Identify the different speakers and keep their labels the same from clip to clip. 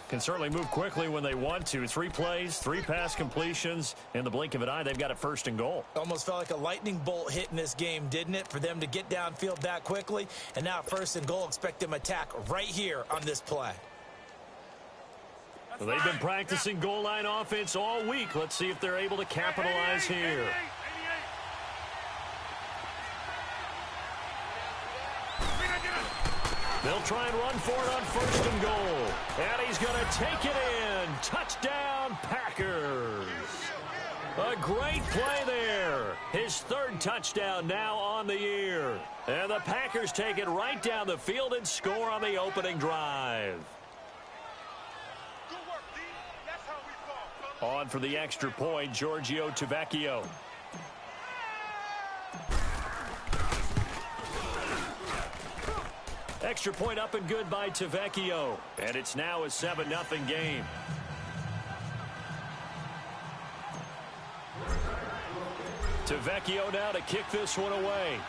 Speaker 1: Can certainly move quickly when they want to. 3 plays, 3 pass completions. In the blink of an eye, they've got it 1st and goal.
Speaker 2: Almost felt like a lightning bolt hit in this game, didn't it? For them to get downfield that quickly. And now 1st and goal, expect them to attack right here on this play.
Speaker 1: Well, they've been practicing goal line offense all week. Let's see if they're able to capitalize here. They'll try and run for it on 1st and goal. And he's going to take it in. Touchdown, Packers. A great play there. His 3rd touchdown now on the year. And the Packers take it right down the field and score on the opening drive. On for the extra point, Giorgio Tavecchio. Extra point up and good by Tavecchio. And it's now a 7-0 game. Tavecchio now to kick this one away.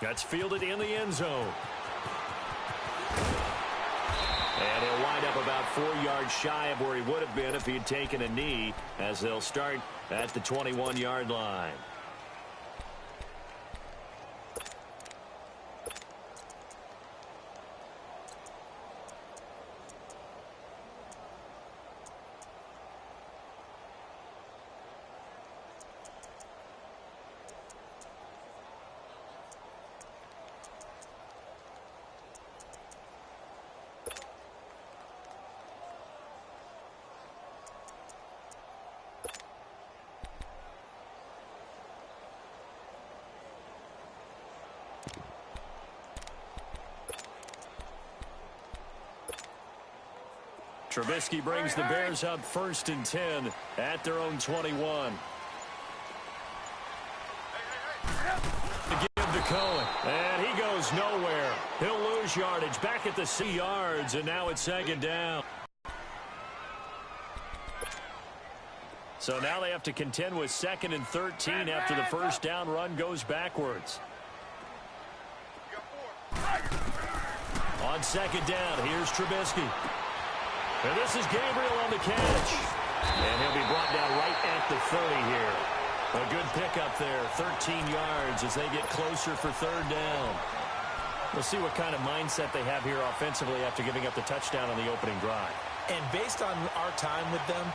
Speaker 1: That's fielded in the end zone. And he'll wind up about 4 yards shy of where he would have been if he had taken a knee, as they'll start at the 21-yard line. Trubisky brings the Bears up 1st and 10 at their own 21. Give to Cohen, and he goes nowhere. He'll lose yardage back at the C yards, and now it's 2nd down. So now they have to contend with 2nd and 13 after the 1st down run goes backwards. On 2nd down, here's Trubisky. And this is Gabriel on the catch. And he'll be brought down right at the 30 here. A good pickup there, 13 yards as they get closer for 3rd down. We'll see what kind of mindset they have here offensively after giving up the touchdown on the opening drive.
Speaker 2: And based on our time with them,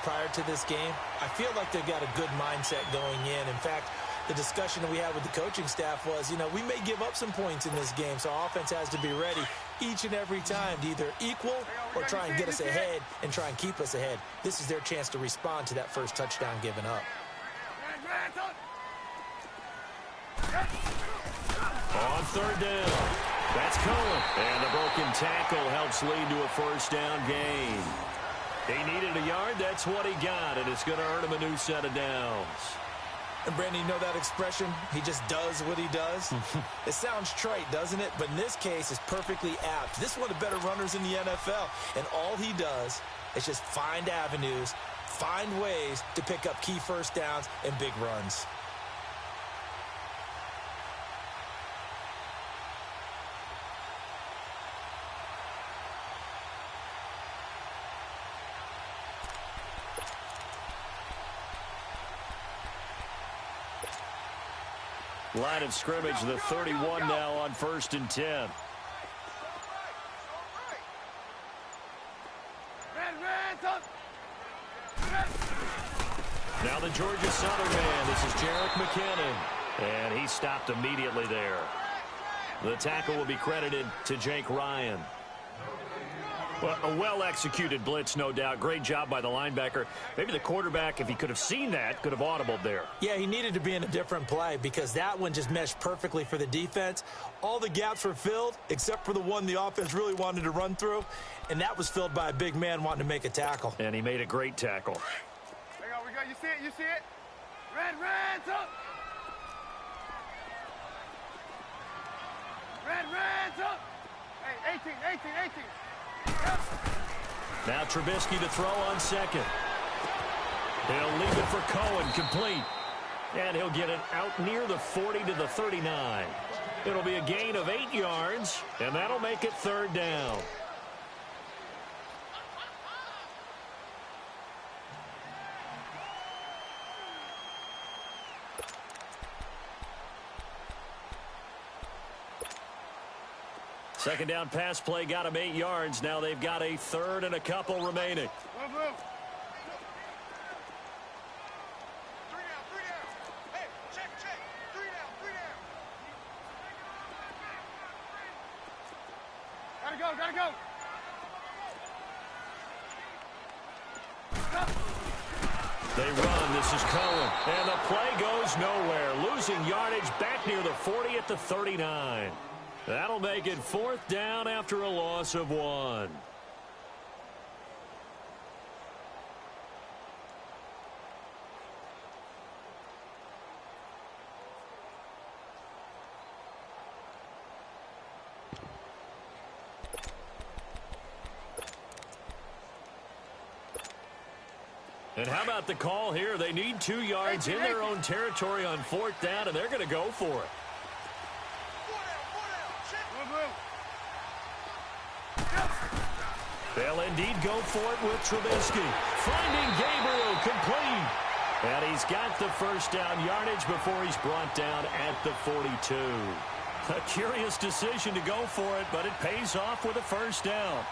Speaker 2: prior to this game, I feel like they've got a good mindset going in. In fact, the discussion that we had with the coaching staff was, we may give up some points in this game, so our offense has to be ready each and every time to either equal or try and get us ahead and try and keep us ahead. This is their chance to respond to that 1st touchdown given up.
Speaker 1: On 3rd down, that's Cohen. And the broken tackle helps lead to a 1st down gain. He needed a yard. That's what he got, and it's going to earn him a new set of downs.
Speaker 2: And, Brandon, you know that expression? He just does what he does? It sounds trite, doesn't it? But in this case, it's perfectly apt. This is one of the better runners in the NFL. And all he does is just find avenues, find ways to pick up key 1st downs and big runs.
Speaker 1: Line of scrimmage, the 31 now on 1st and 10. Now the Georgia Southern man. This is Jerick McKinnon. And he stopped immediately there. The tackle will be credited to Jake Ryan. Well, a well-executed blitz, no doubt. Great job by the linebacker. Maybe the quarterback, if he could have seen that, could have audibled there.
Speaker 2: Yeah, he needed to be in a different play because that one just meshed perfectly for the defense. All the gaps were filled except for the one the offense really wanted to run through, and that was filled by a big man wanting to make a tackle.
Speaker 1: And he made a great tackle.
Speaker 3: We go. You see it? You see it? Red, up! Red, up! Hey, 18.
Speaker 1: Now Trubisky to throw on 2nd. He'll leave it for Cohen, complete. And he'll get it out near the 40 to the 39. It'll be a gain of 8 yards, and that'll make it third down. Second down pass play got them 8 yards. Now they've got a third and a couple remaining.
Speaker 3: Move, move. 3 down, 3 down. Hey, check, check. 3 down, 3 down. Gotta go, gotta go.
Speaker 1: They run. This is Cohen. And the play goes nowhere. Losing yardage back near the 40 at the 39. That'll make it fourth down after a loss of 1. And how about the call here? They need 2 yards in their own territory on fourth down, and they're going to go for it. They'll indeed go for it with Trubisky. Finding Gabriel complete. And he's got the first down yardage before he's brought down at the 42. A curious decision to go for it, but it pays off with a first down.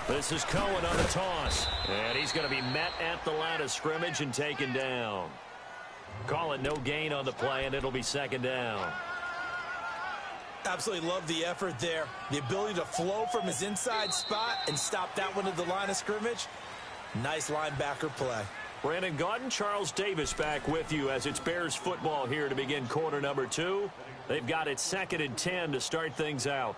Speaker 1: This is Cohen on the toss. And he's going to be met at the line of scrimmage and taken down. Call it no gain on the play, and it'll be second down.
Speaker 2: Absolutely love the effort there. The ability to flow from his inside spot and stop that one at the line of scrimmage. Nice linebacker play.
Speaker 1: Brandon Gaudin, Charles Davis back with you as it's Bears football here to begin quarter number 2. They've got it 2nd and 10 to start things out.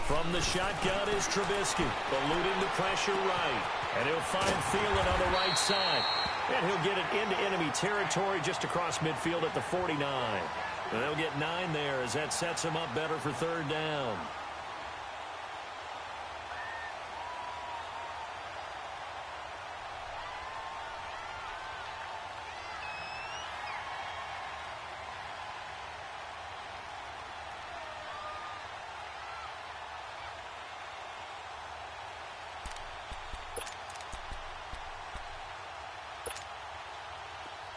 Speaker 1: From the shotgun is Trubisky, eluding the pressure right. And he'll find Thielen on the right side. And he'll get it into enemy territory just across midfield at the 49. And they'll get 9 there as that sets him up better for third down.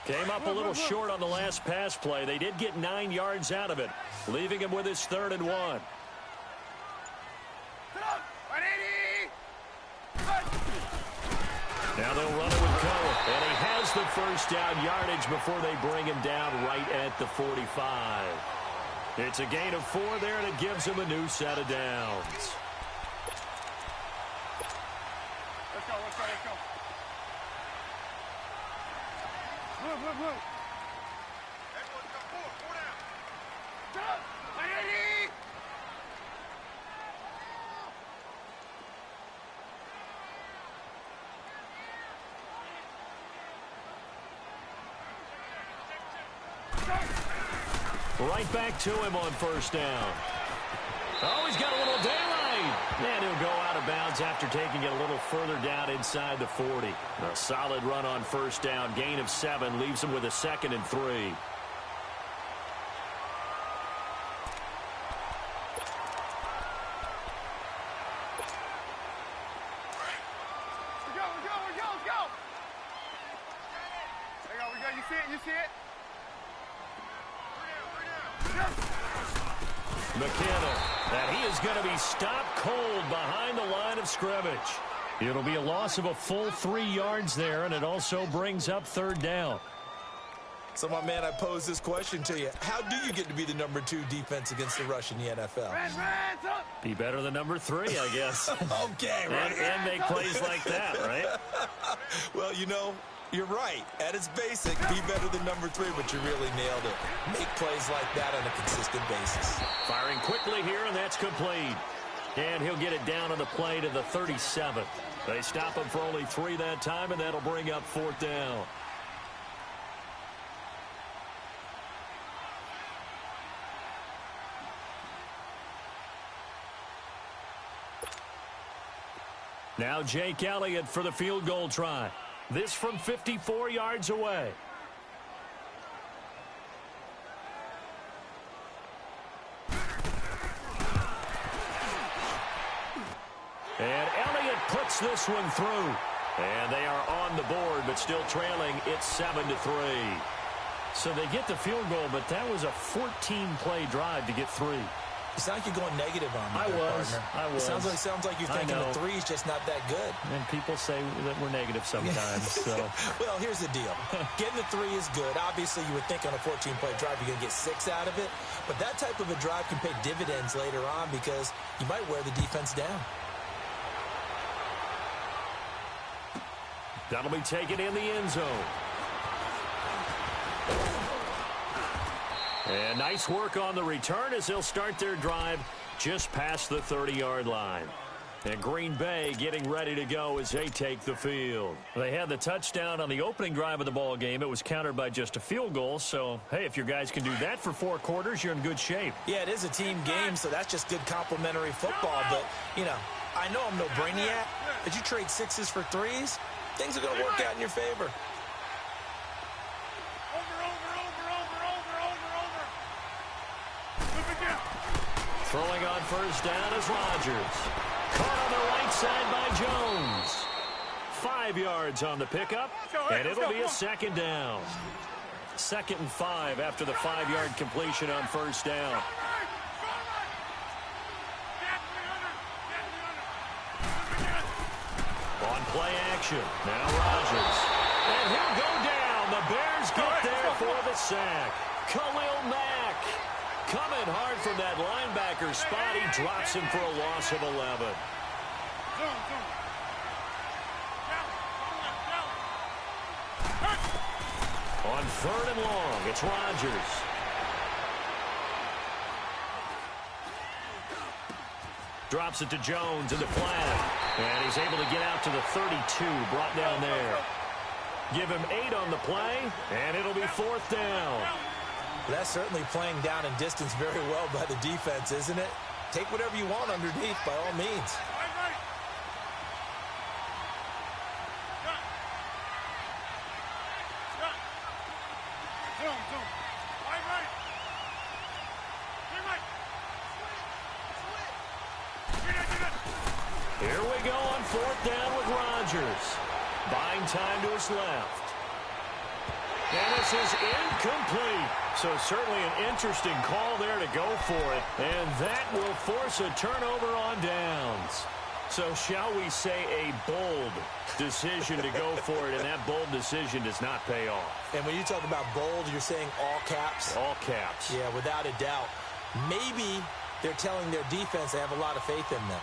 Speaker 1: Came up a little short on the last pass play. They did get 9 yards out of it, leaving him with his 3rd and 1. Now they'll run it with Cohen, and he has the first down yardage before they bring him down right at the 45. It's a gain of 4 there, and it gives him a new set of downs.
Speaker 3: Let's go, let's go, let's go. Move, move, move. Everyone's got 4 down. Stop! Ready!
Speaker 1: Right back to him on first down. Oh, he's got a little daylight. And he'll go out of bounds after taking it a little further down inside the 40. A solid run on first down. Gain of 7 leaves him with a 2nd and 3.
Speaker 3: We go. You see it, you see it?
Speaker 1: McKinnon, and he is going to be stopped cold behind the line of scrimmage. It'll be a loss of a full 3 yards there, and it also brings up 3rd down.
Speaker 2: So, my man, I pose this question to you. How do you get to be the number 2 defense against the rush in the NFL?
Speaker 1: Be better than number 3, I guess.
Speaker 2: Okay, right.
Speaker 1: And make plays like that, right?
Speaker 2: Well, you know, you're right. At its basic, be better than number 3, but you really nailed it. Make plays like that on a consistent basis.
Speaker 1: Firing quickly here, and that's complete. And he'll get it down on the play to the 37th. They stop him for only 3 that time, and that'll bring up 4th down. Now Jake Elliott for the field goal try. This from 54 yards away. And Elliott puts this one through. And they are on the board, but still trailing. It's 7-3. So they get the field goal, but that was a 14-play drive to get 3.
Speaker 2: You sound like you're going negative on me, partner.
Speaker 1: I was.
Speaker 2: It sounds like you're thinking the 3's just not that good.
Speaker 1: And people say that we're negative sometimes. So.
Speaker 2: Well, here's the deal. Getting the 3 is good. Obviously, you would think on a 14-play drive you're going to get 6 out of it. But that type of a drive can pay dividends later on because you might wear the defense down.
Speaker 1: That'll be taken in the end zone. And nice work on the return as they'll start their drive just past the 30-yard line. And Green Bay getting ready to go as they take the field. They had the touchdown on the opening drive of the ball game. It was countered by just a field goal. So, hey, if your guys can do that for 4 quarters, you're in good shape.
Speaker 2: Yeah, it is a team game, so that's just good complementary football. But, you know, I know I'm no brainiac, but you trade 6s for 3s, things are going to work out in your favor.
Speaker 1: Throwing on first down is Rodgers. Caught on the right side by Jones. 5 yards on the pickup, and it'll be a 2nd down. 2nd and 5 after the 5-yard completion on first down. On play action, now Rodgers. And he'll go down. The Bears get there for the sack. Khalil Mack. Coming hard from that linebacker spot. He drops him for a loss of 11. On 3rd and long, it's Rodgers. Drops it to Jones in the flat. And he's able to get out to the 32, brought down there. Give him 8 on the play, and it'll be 4th down.
Speaker 2: That's certainly playing down and distance very well by the defense, isn't it? Take whatever you want underneath, by all means.
Speaker 1: Here we go on 4th down with Rodgers. Buying time to his left. And this is incomplete. So certainly an interesting call there to go for it. And that will force a turnover on downs. So shall we say a bold decision to go for it, and that bold decision does not pay off.
Speaker 2: And when you talk about bold, you're saying all caps?
Speaker 1: All caps.
Speaker 2: Yeah, without a doubt. Maybe they're telling their defense they have a lot of faith in them.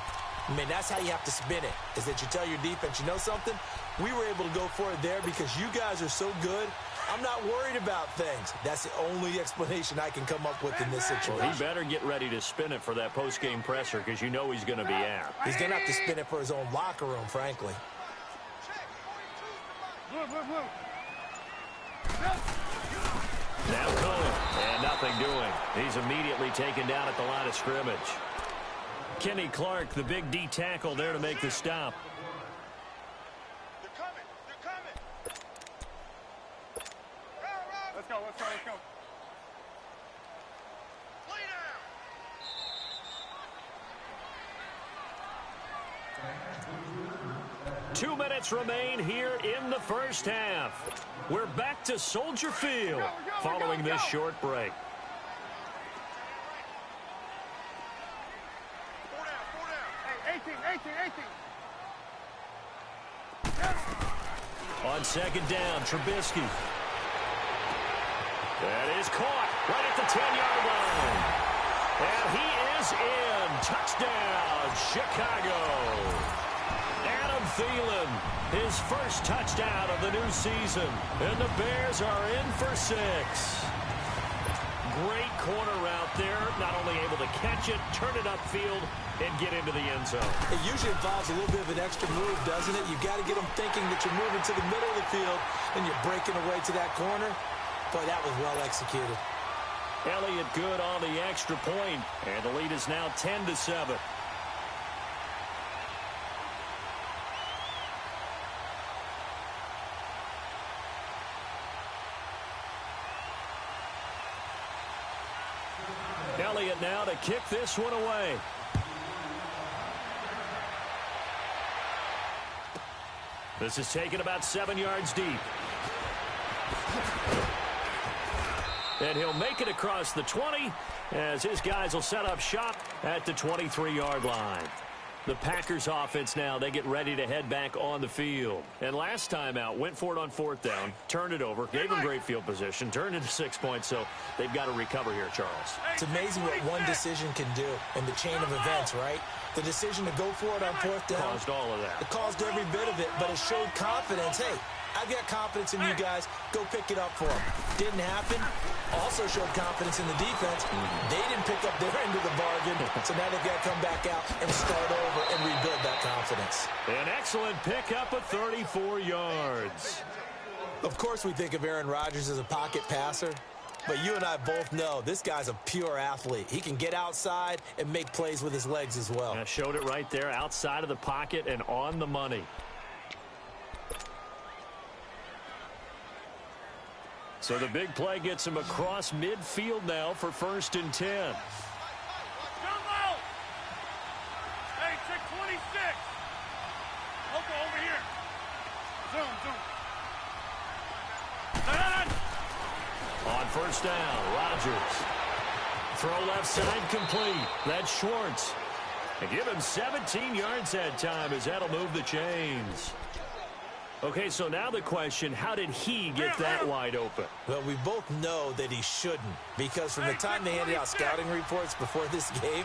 Speaker 2: I mean, that's how you have to spin it, is that you tell your defense, you know something? We were able to go for it there because you guys are so good. I'm not worried about things. That's the only explanation I can come up with in this situation.
Speaker 1: Well, he better get ready to spin it for that post-game presser because you know he's going to be out.
Speaker 2: He's going to have to spin it for his own locker room, frankly.
Speaker 1: Now Cohen, and nothing doing. He's immediately taken down at the line of scrimmage. Kenny Clark, the big D tackle there to make the stop.
Speaker 3: They're coming. They're coming. Let's go. Let's go. Let's go. Lay down.
Speaker 1: 2 minutes remain here in the first half. We're back to Soldier Field following this short break.
Speaker 3: 4 down. 4 down. Hey, 18.
Speaker 1: On second down, Trubisky. That is caught right at the 10-yard line. And he is in. Touchdown, Chicago. Adam Thielen, his first touchdown of the new season. And the Bears are in for 6. Great corner route there. Not only able to catch it, turn it upfield, and get into the end zone.
Speaker 2: It usually involves a little bit of an extra move, doesn't it? You've got to get them thinking that you're moving to the middle of the field and you're breaking away to that corner. Boy, that was well executed.
Speaker 1: Elliott good on the extra point, and the lead is now 10-7. Elliott now to kick this one away. This is taken about 7 yards deep. And he'll make it across the 20 as his guys will set up shop at the 23-yard line. The Packers offense now, they get ready to head back on the field. And last time out, went for it on 4th down, turned it over, gave them great field position, turned into 6 points, so they've got to recover here, Charles.
Speaker 2: It's amazing what one decision can do in the chain of events, right? The decision to go for it on 4th down.
Speaker 1: Caused all of that.
Speaker 2: It caused every bit of it, but it showed confidence. Hey, I've got confidence in you guys. Go pick it up for them. Didn't happen. Also showed confidence in the defense. They didn't pick up their end of the bargain, so now they've got to come back out and start over and rebuild that confidence.
Speaker 1: An excellent pickup of 34 yards.
Speaker 2: Of course, we think of Aaron Rodgers as a pocket passer, but you and I both know this guy's a pure athlete. He can get outside and make plays with his legs as well.
Speaker 1: I showed it right there, outside of the pocket and on the money. So the big play gets him across midfield now for 1st and 10.
Speaker 3: Jump out! Hey, check 26. Local over here. Zoom.
Speaker 1: On 1st down, Rodgers. Throw left side complete. That's Schwartz. And give him 17 yards that time as that'll move the chains. Okay, so now the question, how did he get that wide open?
Speaker 2: Well, we both know that he shouldn't, because from the time they handed out scouting reports before this game,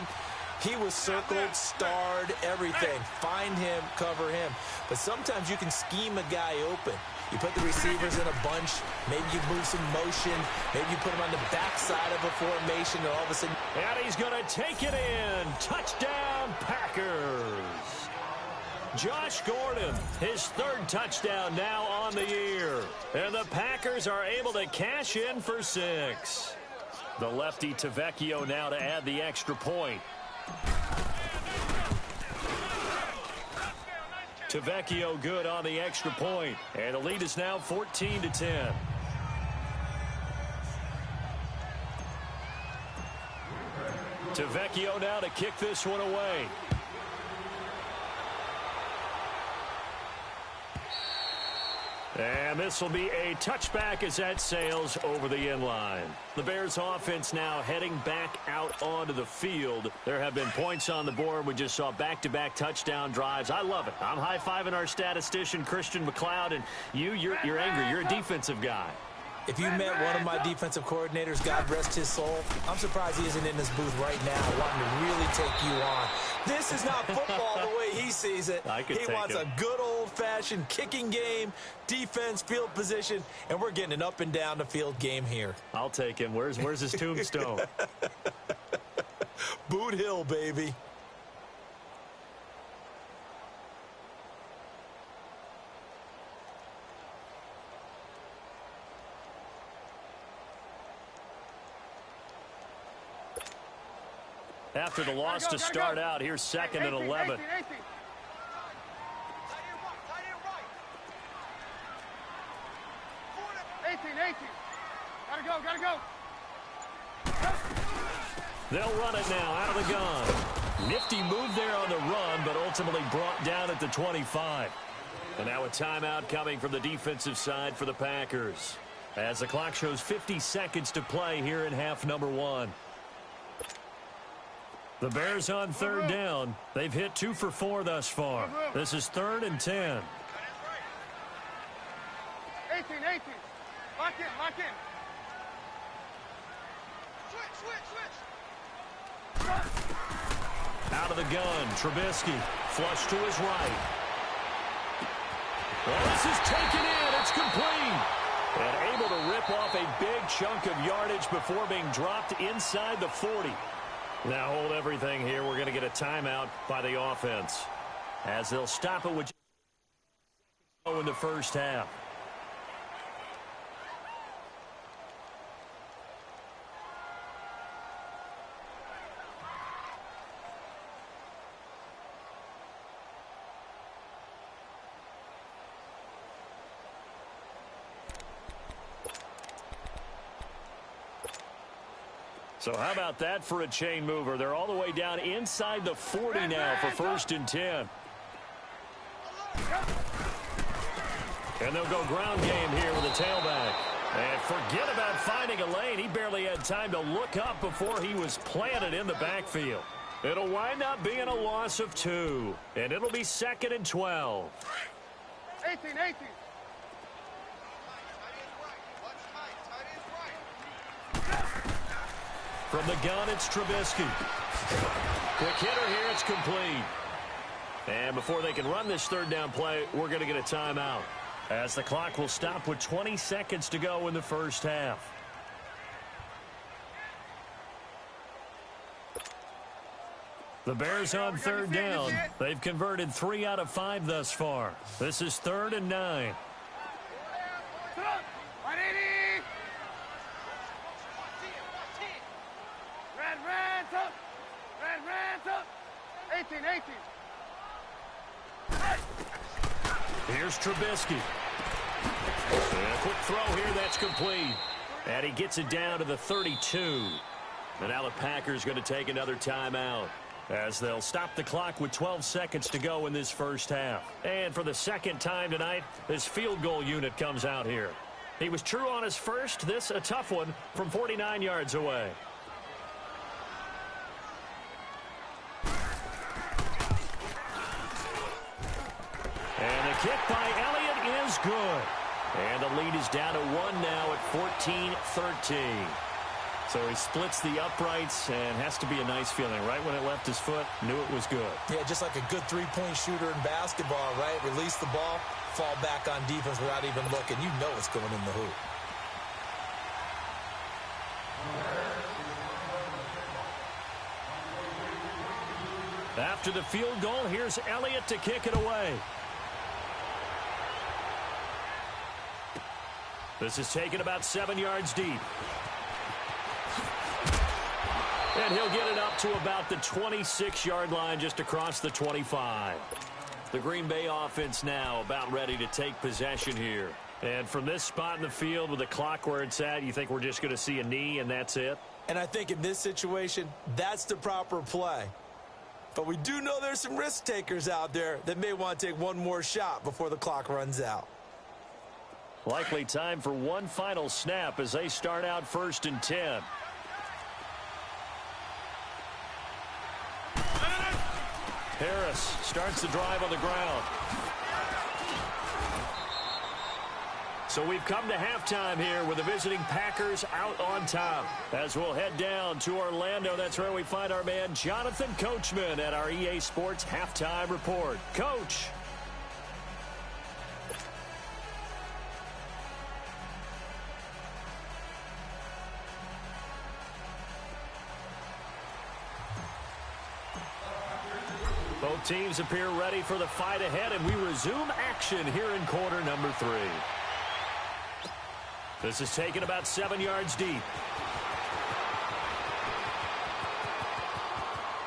Speaker 2: he was circled, starred, everything. Find him, cover him. But sometimes you can scheme a guy open. You put the receivers in a bunch. Maybe you move some motion. Maybe you put him on the backside of a formation, and all of a sudden...
Speaker 1: And he's going to take it in. Touchdown, Packers. Josh Gordon, his 3rd touchdown now on the year. And the Packers are able to cash in for 6. The lefty Tavecchio now to add the extra point. Tavecchio good on the extra point. And the lead is now 14-10. Tavecchio now to kick this one away. And this will be a touchback as that sails over the end line. The Bears offense now heading back out onto the field. There have been points on the board. We just saw back-to-back touchdown drives. I love it. I'm high-fiving our statistician, Christian McLeod, and you're angry. You're a defensive guy.
Speaker 2: If you met one of my defensive coordinators, God rest his soul, I'm surprised he isn't in this booth right now wanting to really take you on. This is not football the way he sees it. He wants a good old-fashioned kicking game, defense, field position, and we're getting an up-and-down-the-field game here.
Speaker 1: I'll take him. Where's his tombstone?
Speaker 2: Boot Hill, baby.
Speaker 1: After the loss to start out, here's 2nd and 11.
Speaker 3: 18. Gotta go.
Speaker 1: They'll run it now out of the gun. Nifty move there on the run, but ultimately brought down at the 25. And now a timeout coming from the defensive side for the Packers, as the clock shows 50 seconds to play here in half number 1. The Bears on 3rd down. They've hit 2 for 4 thus far. This is 3rd and 10.
Speaker 3: 18, 18. Lock in, lock in. Switch, switch, switch.
Speaker 1: Out of the gun, Trubisky. Flush to his right. Well, this is taken in. It's complete. And able to rip off a big chunk of yardage before being dropped inside the 40. Now hold everything here. We're going to get a timeout by the offense, as they'll stop it with in the first half. So how about that for a chain mover? They're all the way down inside the 40 now for 1st and 10. And they'll go ground game here with a tailback. And forget about finding a lane. He barely had time to look up before he was planted in the backfield. It'll wind up being a loss of 2. And it'll be 2nd and 12.
Speaker 3: 18, 18.
Speaker 1: From the gun, it's Trubisky. Quick hitter here, it's complete. And before they can run this 3rd down play, we're going to get a timeout, as the clock will stop with 20 seconds to go in the first half. The Bears on 3rd down. They've converted 3 out of 5 thus far. This is 3rd and 9.
Speaker 3: Red, 18, 18.
Speaker 1: Here's Trubisky. And a quick throw here, that's complete. And he gets it down to the 32. And now the Packers going to take another timeout, as they'll stop the clock with 12 seconds to go in this first half. And for the 2nd time tonight, this field goal unit comes out here. He was true on his first, this a tough one from 49 yards away. And the kick by Elliott is good. And the lead is down to 1 now at 14-13. So he splits the uprights, and has to be a nice feeling. Right when it left his foot, knew it was good.
Speaker 2: Yeah, just like a good three-point shooter in basketball, right? Release the ball, fall back on defense without even looking. You know it's going in the hoop.
Speaker 1: After the field goal, here's Elliott to kick it away. This is taken about 7 yards deep. And he'll get it up to about the 26-yard line, just across the 25. The Green Bay offense now about ready to take possession here. And from this spot in the field with the clock where it's at, you think we're just going to see a knee and that's it?
Speaker 2: And I think in this situation, that's the proper play. But we do know there's some risk takers out there that may want to take one more shot before the clock runs out.
Speaker 1: Likely time for one final snap as they start out 1st and 10. Harris starts the drive on the ground. So we've come to halftime here with the visiting Packers out on top. As we'll head down to Orlando, that's where we find our man Jonathan Coachman at our EA Sports Halftime Report. Coach. Both teams appear ready for the fight ahead, and we resume action here in quarter number 3. This is taken about 7 yards deep.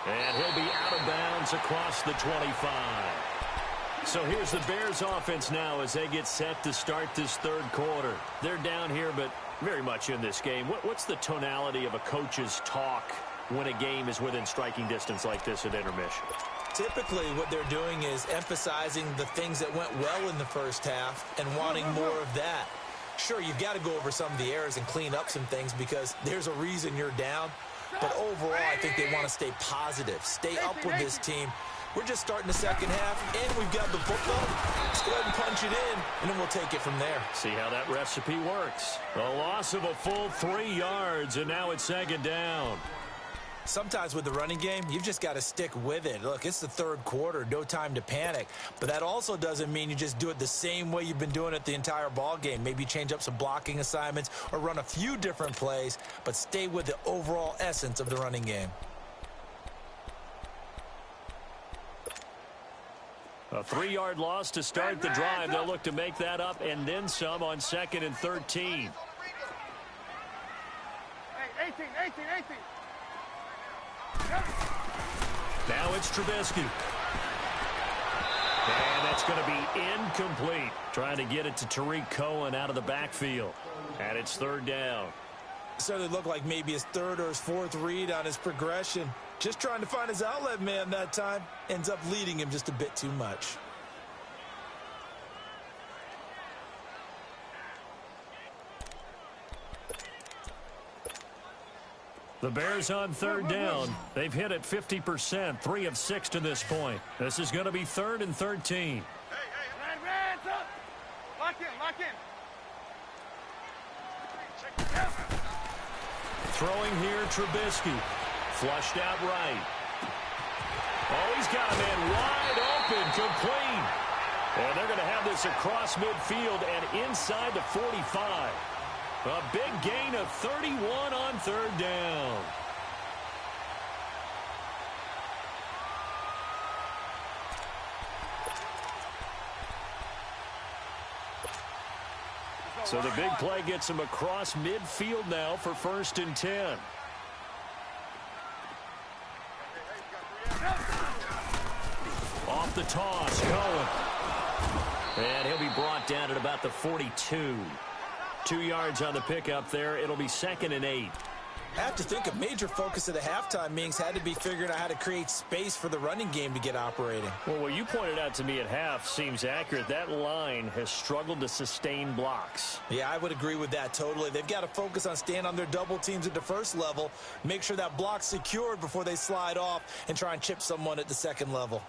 Speaker 1: And he'll be out of bounds across the 25. So here's the Bears offense now as they get set to start this 3rd quarter. They're down here, but very much in this game. What's the tonality of a coach's talk when a game is within striking distance like this at intermission?
Speaker 2: Typically, what they're doing is emphasizing the things that went well in the first half and wanting more of that. Sure, you've got to go over some of the errors and clean up some things because there's a reason you're down. But overall, I think they want to stay positive, stay up with this team, We're just starting the second half, and we've got the football. Let's go ahead and punch it in, and then we'll take it from there.
Speaker 1: See how that recipe works. A loss of a full 3 yards, and now it's second down.
Speaker 2: Sometimes with the running game, you've just got to stick with it. Look, it's the third quarter, no time to panic. But that also doesn't mean you just do it the same way you've been doing it the entire ball game. Maybe change up some blocking assignments or run a few different plays, but stay with the overall essence of the running game.
Speaker 1: A 3-yard loss to start the drive. They'll look to make that up and then some on 2nd and 13.
Speaker 3: Hey, 18.
Speaker 1: Now it's Trubisky. And that's going to be incomplete. Trying to get it to Tariq Cohen out of the backfield. And it's 3rd down.
Speaker 2: Certainly looked like maybe his 3rd or his 4th read on his progression. Just trying to find his outlet man that time. Ends up leading him just a bit too much.
Speaker 1: The Bears on 3rd down. They've hit it 50%, 3 of 6 to this point. This is going to be 3rd and 13.
Speaker 3: Hey, hands up. Lock in.
Speaker 1: Throwing here, Trubisky. Flushed out right. Oh, he's got a man wide open, complete. And they're going to have this across midfield and inside the 45. A big gain of 31 on 3rd down. So the big play gets him across midfield now for 1st and 10. Off the toss, Cohen. And he'll be brought down at about the 42. 2 yards on the pickup there. It'll be 2nd and 8.
Speaker 2: I have to think a major focus of the halftime meetings had to be figuring out how to create space for the running game to get operating.
Speaker 1: Well, what you pointed out to me at half seems accurate. That line has struggled to sustain blocks.
Speaker 2: Yeah, I would agree with that totally. They've got to focus on staying on their double teams at the first level, make sure that block's secured before they slide off and try and chip someone at the second level.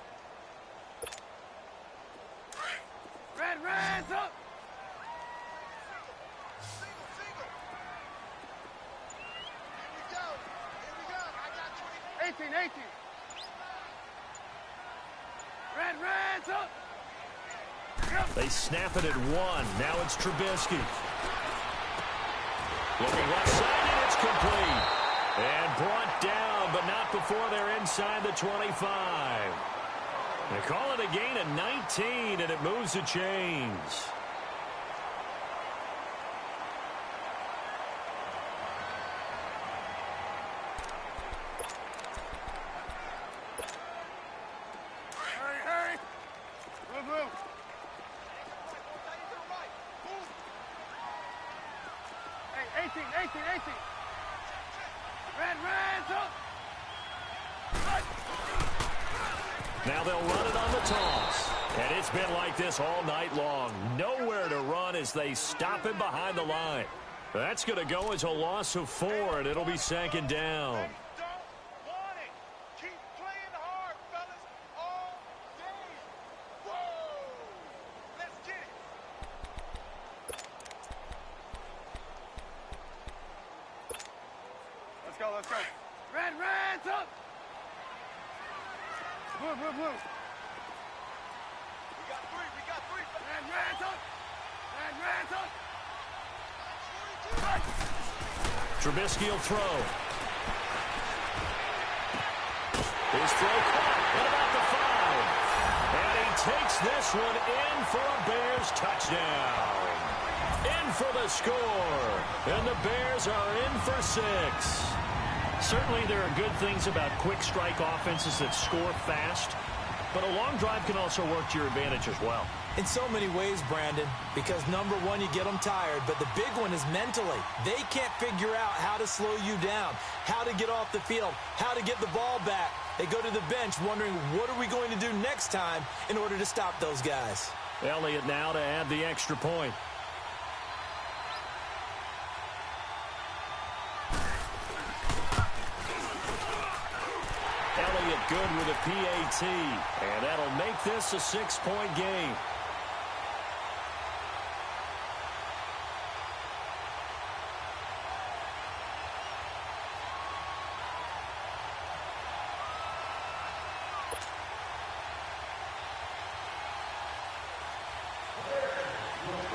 Speaker 3: Reds up. Here we go. 18. Reds up.
Speaker 1: They snap it at 1. Now it's Trubisky. Looking left side, and it's complete. And brought down, but not before they're inside the 25. They call it a gain of 19, and it moves the chains.
Speaker 3: Hurry. Move. Hey, 18. Reds up.
Speaker 1: Now they'll run it on the toss. And it's been like this all night long. Nowhere to run as they stop him behind the line. That's going to go as a loss of 4, and it'll be 2nd down.
Speaker 3: Don't want it. Keep playing hard, fellas, all day. Whoa! Let's get it. Let's go. Reds up. Blue. We got three. Reds up.
Speaker 1: Trubisky will throw. His throw caught. What about the 5? And he takes this one in for a Bears touchdown. In for the score. And the Bears are in for 6. Certainly there are good things about quick strike offenses that score fast, but a long drive can also work to your advantage as well.
Speaker 2: In so many ways, Brandon, because number one, you get them tired, but the big one is mentally. They can't figure out how to slow you down, how to get off the field, how to get the ball back. They go to the bench wondering, what are we going to do next time in order to stop those guys?
Speaker 1: Elliott now to add the extra point. Elliott good with a PAT. And that'll make this a 6-point game.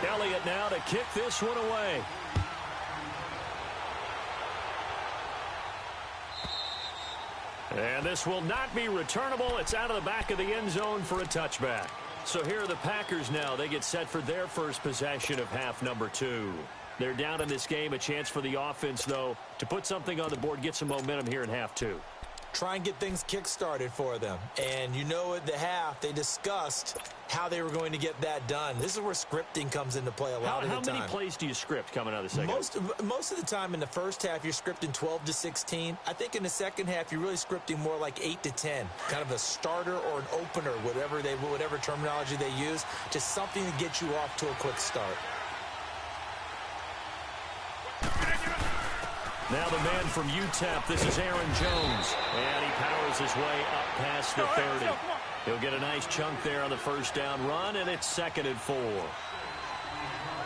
Speaker 1: Elliott now to kick this one away. And this will not be returnable. It's out of the back of the end zone for a touchback. So here are the Packers now. They get set for their first possession of half number 2. They're down in this game. A chance for the offense, though, to put something on the board, get some momentum here in half 2.
Speaker 2: Try and get things kick-started for them. And you know at the half, they discussed how they were going to get that done. This is where scripting comes into play a lot of the time.
Speaker 1: How many plays do you script coming out of the second?
Speaker 2: Most of the time in the first half, you're scripting 12 to 16. I think in the second half, you're really scripting more like 8 to 10. Kind of a starter or an opener, whatever terminology they use. Just something to get you off to a quick start.
Speaker 1: Now the man from UTEP, this is Aaron Jones. And he powers his way up past the 30. He'll get a nice chunk there on the first down run, and it's 2nd and 4.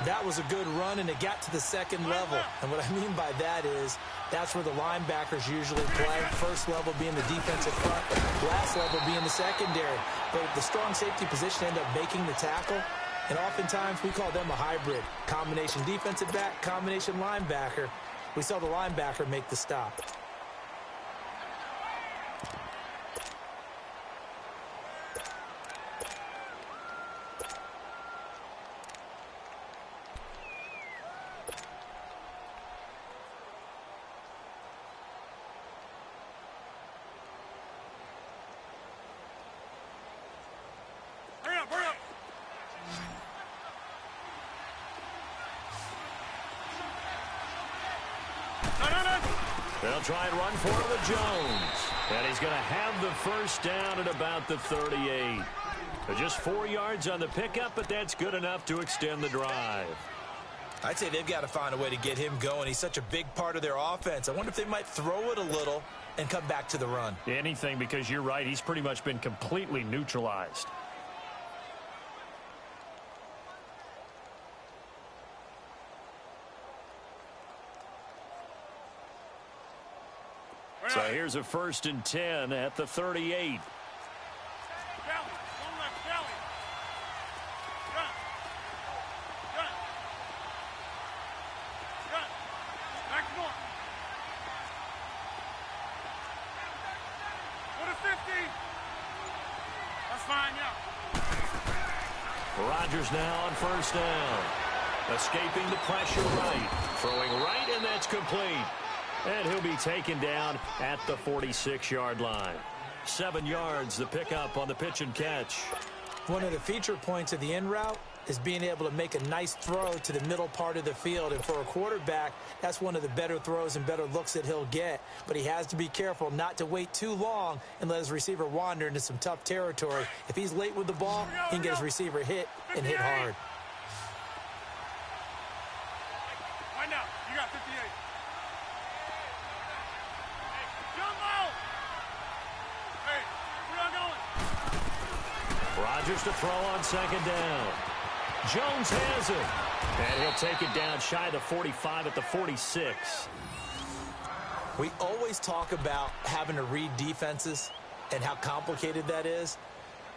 Speaker 2: That was a good run, and it got to the second level. And what I mean by that is that's where the linebackers usually play. First level being the defensive front, last level being the secondary. But the strong safety position end up making the tackle. And oftentimes we call them a hybrid. Combination defensive back, combination linebacker. We saw the linebacker make the stop.
Speaker 3: Hurry up.
Speaker 1: They'll try and run for it with Jones. And he's going to have the first down at about the 38. Just 4 yards on the pickup, but that's good enough to extend the drive.
Speaker 2: I'd say they've got to find a way to get him going. He's such a big part of their offense. I wonder if they might throw it a little and come back to the run.
Speaker 1: Anything, because you're right. He's pretty much been completely neutralized. So here's a 1st and 10 at the 38. Rodgers now on 1st down. Escaping the pressure right. Throwing right, and that's complete. And he'll be taken down at the 46-yard line. 7 yards, the pickup on the pitch and catch.
Speaker 2: One of the feature points of the in route is being able to make a nice throw to the middle part of the field. And for a quarterback, that's one of the better throws and better looks that he'll get. But he has to be careful not to wait too long and let his receiver wander into some tough territory. If he's late with the ball, he can get his receiver hit and hit hard.
Speaker 3: Find out. You got 58.
Speaker 1: Rodgers to throw on 2nd down. Jones has it. And he'll take it down shy of the 45 at the 46.
Speaker 2: We always talk about having to read defenses and how complicated that is.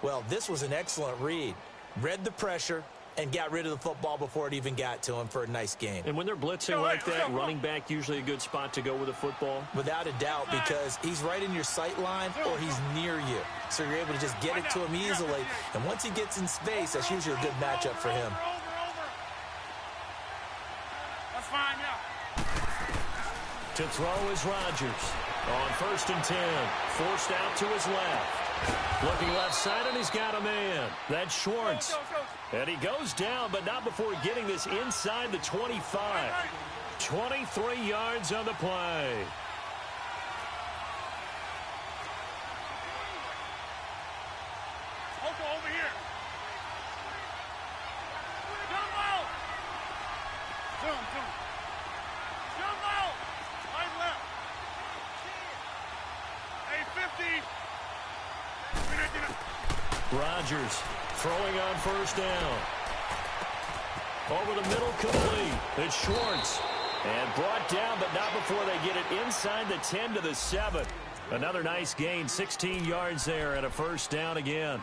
Speaker 2: Well, this was an excellent read. Read the pressure and got rid of the football before it even got to him for a nice game.
Speaker 1: And when they're blitzing like that, running back usually a good spot to go with the football?
Speaker 2: Without a doubt, because he's right in your sight line or he's near you. So you're able to just get it to him easily. And once he gets in space, that's usually a good matchup for him.
Speaker 3: That's fine, yeah.
Speaker 1: To throw is Rodgers. On 1st and 10. Forced out to his left. Looking left side, and he's got a man. That's Schwartz. And he goes down, but not before getting this inside the 25. 23 yards on the play.
Speaker 3: Over here. Jumbo! Zoom. Jumbo! Right left. Hey, 50.
Speaker 1: Rodgers throwing on first down. Over the middle, complete. It's Schwartz. And brought down, but not before they get it inside the 10 to the 7. Another nice gain, 16 yards there and a first down again.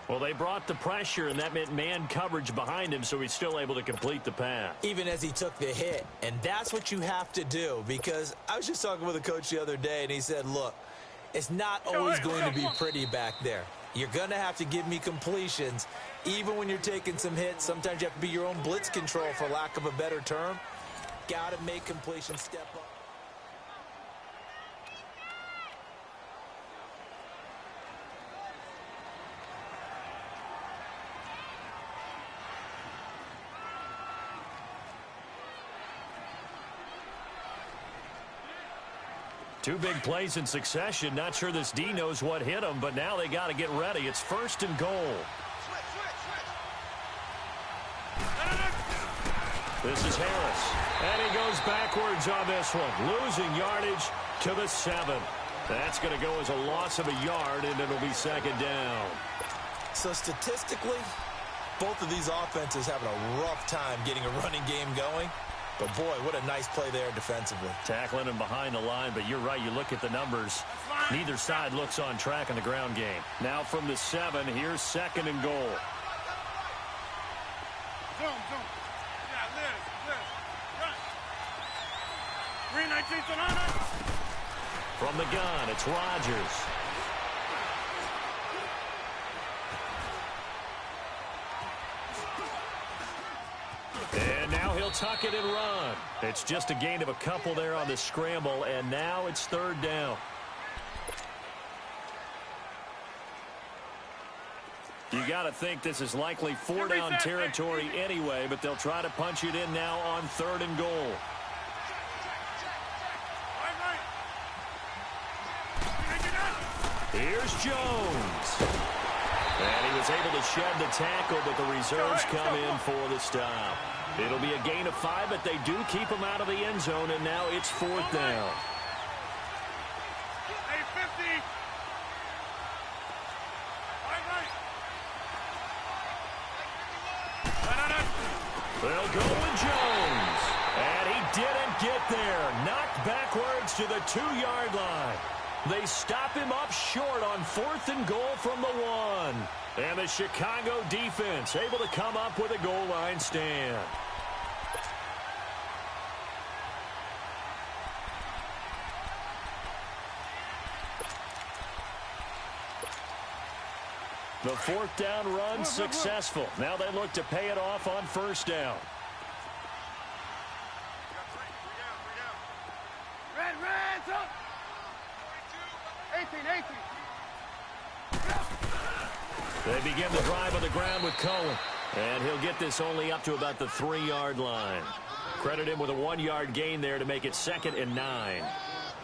Speaker 1: Well, they brought the pressure, and that meant man coverage behind him, so he's still able to complete the pass.
Speaker 2: Even as he took the hit, and that's what you have to do, because I was just talking with a coach the other day, and he said, look, it's not always going to be pretty back there. You're going to have to give me completions, even when you're taking some hits. Sometimes you have to be your own blitz control, for lack of a better term. Got to make completions step up.
Speaker 1: Two big plays in succession. Not sure this D knows what hit him, but now they got to get ready. It's first and goal. This is Harris. And he goes backwards on this one. Losing yardage to the 7. That's going to go as a loss of a yard, and it'll be second down.
Speaker 2: So statistically, both of these offenses having a rough time getting a running game going. But, boy, what a nice play there defensively.
Speaker 1: Tackling him behind the line, but you're right. You look at the numbers. Neither side looks on track in the ground game. Now from the 7, here's second and goal.
Speaker 3: Zoom. Yeah, Liz. Run. 319 on it.
Speaker 1: From the gun, it's Rodgers. And now he'll tuck it and run. It's just a gain of a couple there on the scramble, and now it's third down. You got to think this is likely four-down territory anyway, but they'll try to punch it in now on third and goal. Here's Jones. And he was able to shed the tackle, but the reserves come in for the stop. It'll be a gain of 5, but they do keep him out of the end zone, and now it's fourth down.
Speaker 3: Hey, 50.
Speaker 1: They'll go with Jones. And he didn't get there. Knocked backwards to the 2-yard line. They stop him up short on fourth and goal from the 1. And the Chicago defense able to come up with a goal line stand. The fourth down run successful. Now they look to pay it off on first down.
Speaker 3: Red, up. 18.
Speaker 1: They begin the drive on the ground with Cohen. And he'll get this only up to about the 3-yard line. Credit him with a 1-yard gain there to make it 2nd and 9.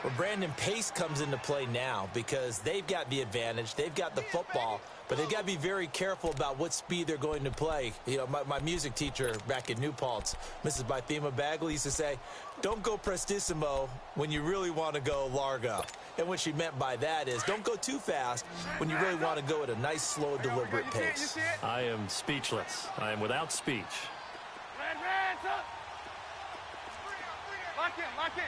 Speaker 2: Well, Brandon, pace comes into play now because they've got the advantage. They've got the football, but they've got to be very careful about what speed they're going to play. You know, my music teacher back in New Paltz, Mrs. Bythema Bagley, used to say, don't go prestissimo when you really want to go largo. And what she meant by that is don't go too fast when you really want to go at a nice, slow, deliberate pace.
Speaker 1: I am speechless. I am without speech.
Speaker 3: Red, up. Lock in.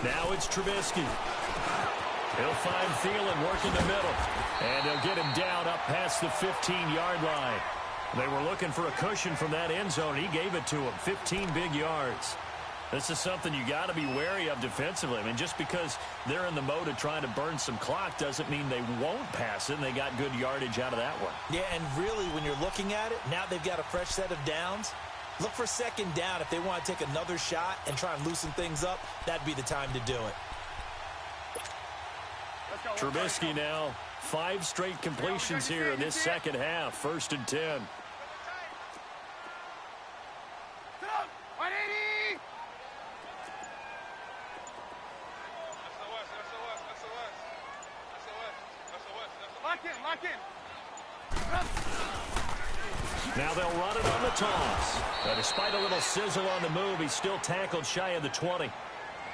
Speaker 1: Now it's Trubisky. He'll find Thielen working the middle. And they'll get him down up past the 15-yard line. They were looking for a cushion from that end zone. He gave it to him. 15 big yards. This is something you got to be wary of defensively. I mean, just because they're in the mode of trying to burn some clock doesn't mean they won't pass it, and they got good yardage out of that one.
Speaker 2: Yeah, and really, when you're looking at it, now they've got a fresh set of downs. Look for second down. If they want to take another shot and try and loosen things up, that'd be the time to do it.
Speaker 1: Trubisky now, 5 straight completions here in this second half. 1st and 10.
Speaker 3: 180. Lock in.
Speaker 1: Now they'll run it on the toss. Despite a little sizzle on the move, he's still tackled shy of the 20.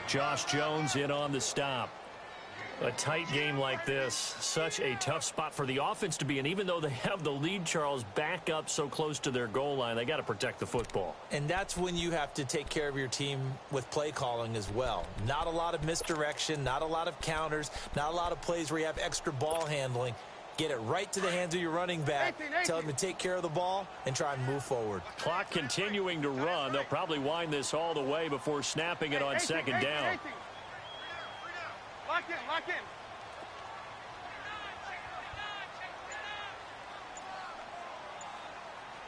Speaker 1: Josh Jones in on the stop. A tight game like this, such a tough spot for the offense to be in. Even though they have the lead, Charles, back up so close to their goal line, they got to protect the football.
Speaker 2: And that's when you have to take care of your team with play calling as well. Not a lot of misdirection, not a lot of counters, not a lot of plays where you have extra ball handling. Get it right to the hands of your running back, tell him to take care of the ball, and try and move forward.
Speaker 1: Clock continuing to run. They'll probably wind this all the way before snapping it on second down.
Speaker 3: Lock in, lock in.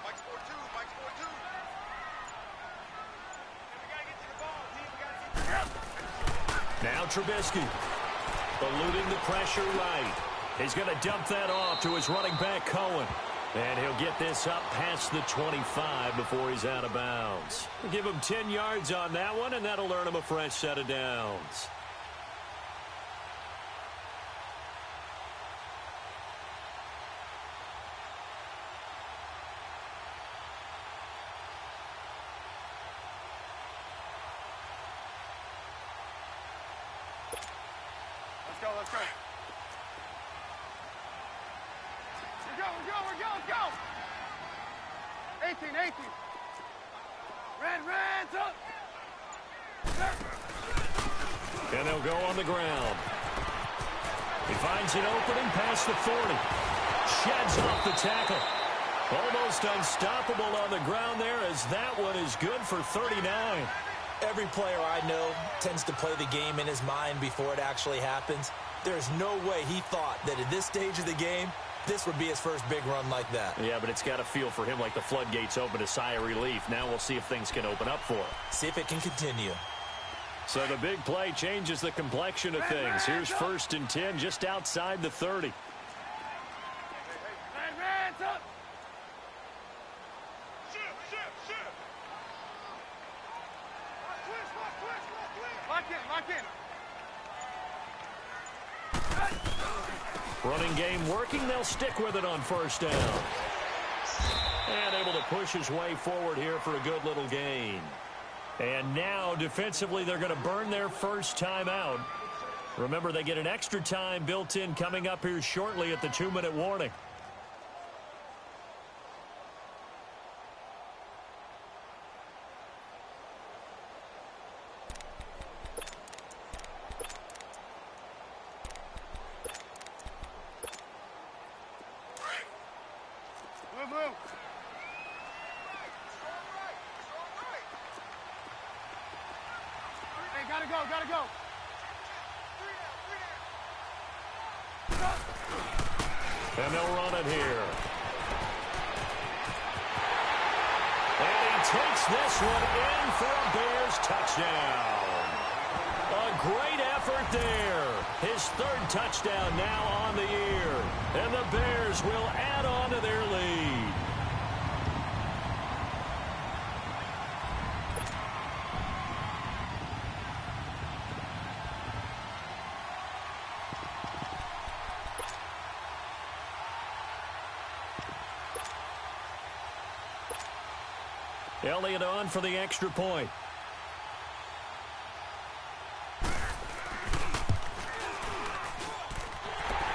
Speaker 3: Mike's 4-2, Mike's 4-2. We gotta get to the ball, team. We gotta get to the
Speaker 1: Now Trubisky, eluding the pressure right. He's going to dump that off to his running back, Cohen. And he'll get this up past the 25 before he's out of bounds. Give him 10 yards on that one, and that'll earn him a fresh set of downs.
Speaker 3: Let's go, let's go. We're go. 18. Red, up.
Speaker 1: And they'll go on the ground. He finds an opening past the 40. Sheds off the tackle. Almost unstoppable on the ground there as that one is good for 39.
Speaker 2: Every player I know tends to play the game in his mind before it actually happens. There's no way he thought that at this stage of the game, this would be his first big run like that.
Speaker 1: Yeah, but it's got to feel for him like the floodgates open, a sigh of relief. Now we'll see if things can open up for him.
Speaker 2: See if it can continue.
Speaker 1: So the big play changes the complexion of things. Here's 1st and 10 just outside the 30.
Speaker 3: Red, up. Shoot. Lock in.
Speaker 1: Running game working. They'll stick with it on 1st down. And able to push his way forward here for a good little gain. And now defensively they're going to burn their first time out. Remember, they get an extra time built in coming up here shortly at the 2-minute warning.
Speaker 3: Move. Hey, gotta go.
Speaker 1: And they'll run it here. And he takes this one in for a Bears touchdown. A great effort there. His 3rd touchdown now on the year. And the Bears will add on to their lead. Elliott on for the extra point.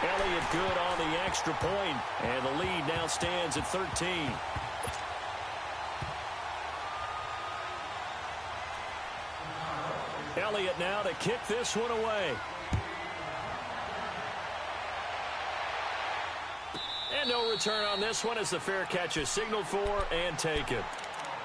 Speaker 1: Elliott good on the extra point, and the lead now stands at 13. Elliott now to kick this one away. And no return on this one as the fair catch is signaled for and taken.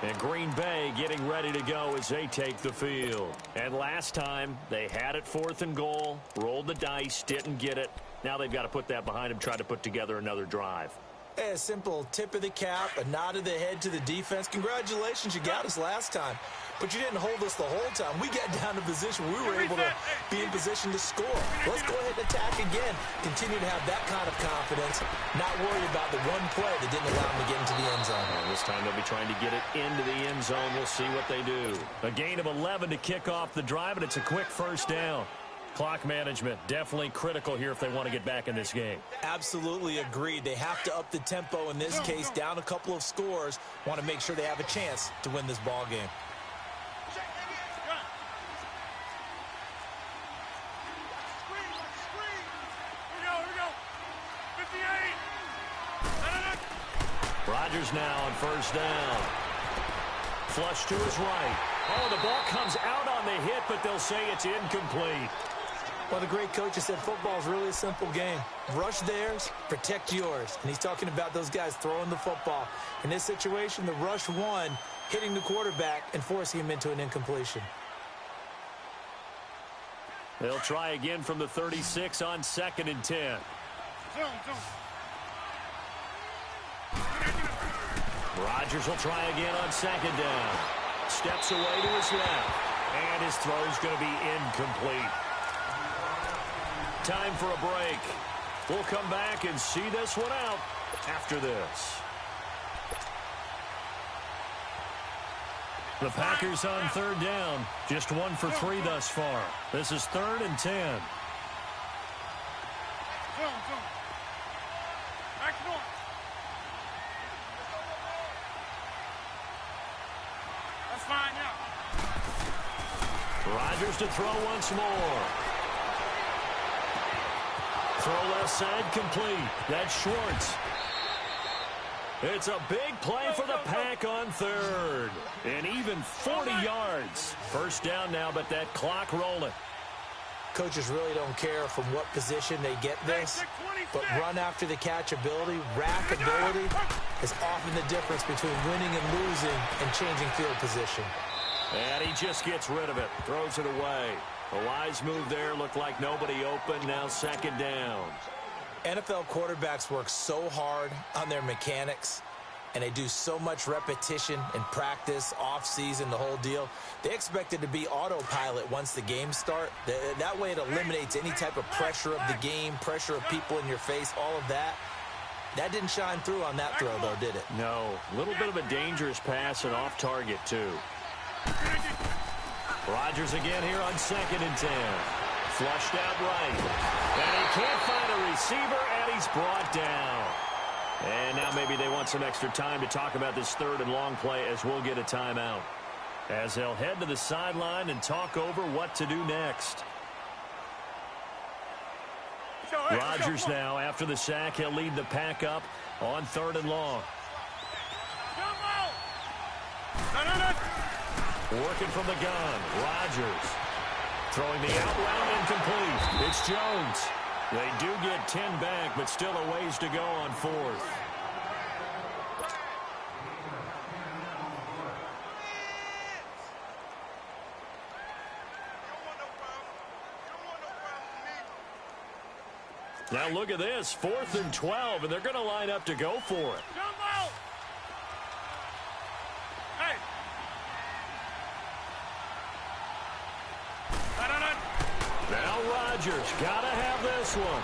Speaker 1: And Green Bay getting ready to go as they take the field. And last time, they had it 4th and goal, rolled the dice, didn't get it. Now they've got to put that behind them, try to put together another drive.
Speaker 2: A simple tip of the cap, a nod of the head to the defense. Congratulations, you got us last time. But you didn't hold us the whole time. We got down to position. We were able to be in position to score. Let's go ahead and attack again. Continue to have that kind of confidence. Not worry about the one play that didn't allow them to get into the end zone.
Speaker 1: And this time they'll be trying to get it into the end zone. We'll see what they do. A gain of 11 to kick off the drive, and it's a quick 1st down. Clock management definitely critical here if they want to get back in this game.
Speaker 2: Absolutely agreed. They have to up the tempo in this case, down a couple of scores. Want to make sure they have a chance to win this ball game.
Speaker 1: Rodgers now on first down. Flush to his right. Oh, the ball comes out on the hit, but they'll say it's incomplete.
Speaker 2: Well, the great coach has said football is really a simple game. Rush theirs, protect yours. And he's talking about those guys throwing the football. In this situation, the rush won, hitting the quarterback and forcing him into an incompletion.
Speaker 1: They'll try again from the 36 on 2nd and 10. Rodgers will try again on 2nd down. Steps away to his left. And his throw's going to be incomplete. Time for a break. We'll come back and see this one out after this. The Packers on 3rd down. Just 1 for 3 thus far. This is 3rd and 10.
Speaker 3: That's fine now.
Speaker 1: Rodgers to throw once more. Throw left side complete. That's Schwartz. It's a big play for the Pack on 3rd. And even 40 yards. First down now, but that clock rolling.
Speaker 2: Coaches really don't care from what position they get this, but run after the catch ability, rack ability is often the difference between winning and losing and changing field position.
Speaker 1: And he just gets rid of it. Throws it away. A wise move there. Looked like nobody open. Now 2nd down.
Speaker 2: NFL quarterbacks work so hard on their mechanics, and they do so much repetition and practice, off-season, the whole deal. They expect it to be autopilot once the games start. That way it eliminates any type of pressure of the game, pressure of people in your face, all of that. That didn't shine through on that throw, though, did it?
Speaker 1: No. A little bit of a dangerous pass and off target, too. Rodgers again here on 2nd and 10. Flushed out right. And he can't find a receiver, and he's brought down. And now maybe they want some extra time to talk about this 3rd and long play as we'll get a timeout. As they'll head to the sideline and talk over what to do next. Rodgers now, after the sack, he'll lead the Pack up on 3rd and long. Working from the gun, Rodgers. Throwing the out route incomplete. It's Jones. They do get 10 back, but still a ways to go on 4th. Now look at this, 4th and 12, and they're going to line up to go for it. Now Rodgers, gotta have this one.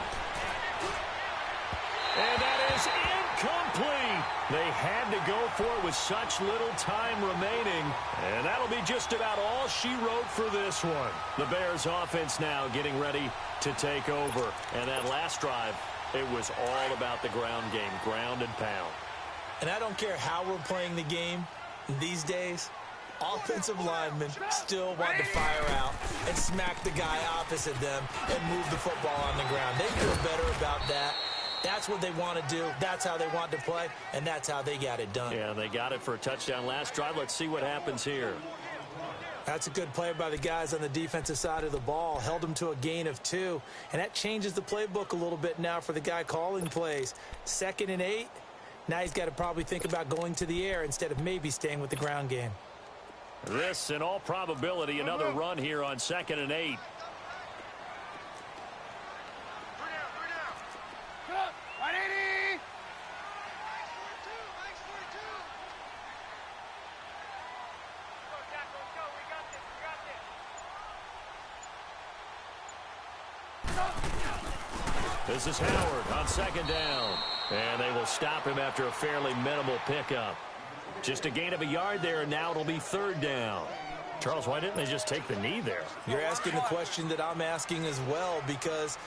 Speaker 1: And that is incomplete. They had to go for it with such little time remaining. And that'll be just about all she wrote for this one. The Bears offense now getting ready to take over. And that last drive, it was all about the ground game, ground and pound.
Speaker 2: And I don't care how we're playing the game these days. Offensive linemen still want to fire out and smack the guy opposite them and move the football on the ground. They feel better about that. That's what they want to do. That's how they want to play, and that's how they got it done.
Speaker 1: Yeah, they got it for a touchdown last drive. Let's see what happens here.
Speaker 2: That's a good play by the guys on the defensive side of the ball. Held them to a gain of 2, and that changes the playbook a little bit now for the guy calling plays. 2nd and 8, now he's got to probably think about going to the air instead of maybe staying with the ground game.
Speaker 1: This, in all probability, another run here on 2nd and 8. This is Howard on 2nd down. And they will stop him after a fairly minimal pickup. Just a gain of a yard there, and now it'll be 3rd down. Charles, why didn't they just take the knee there?
Speaker 2: You're asking the question that I'm asking as well, because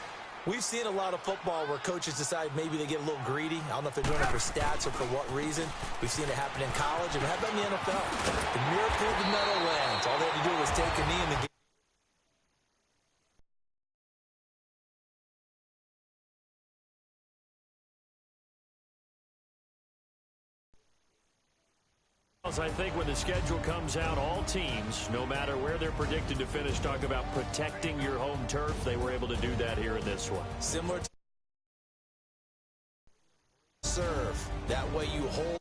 Speaker 2: we've seen a lot of football where coaches decide maybe they get a little greedy. I don't know if they're doing it for stats or for what reason. We've seen it happen in college, and how about in the NFL? The miracle of the Meadowlands. All they had to do was take a knee in the game.
Speaker 1: I think when the schedule comes out, all teams, no matter where they're predicted to finish, talk about protecting your home turf. They were able to do that here in this one.
Speaker 2: Similar to serve. That way you hold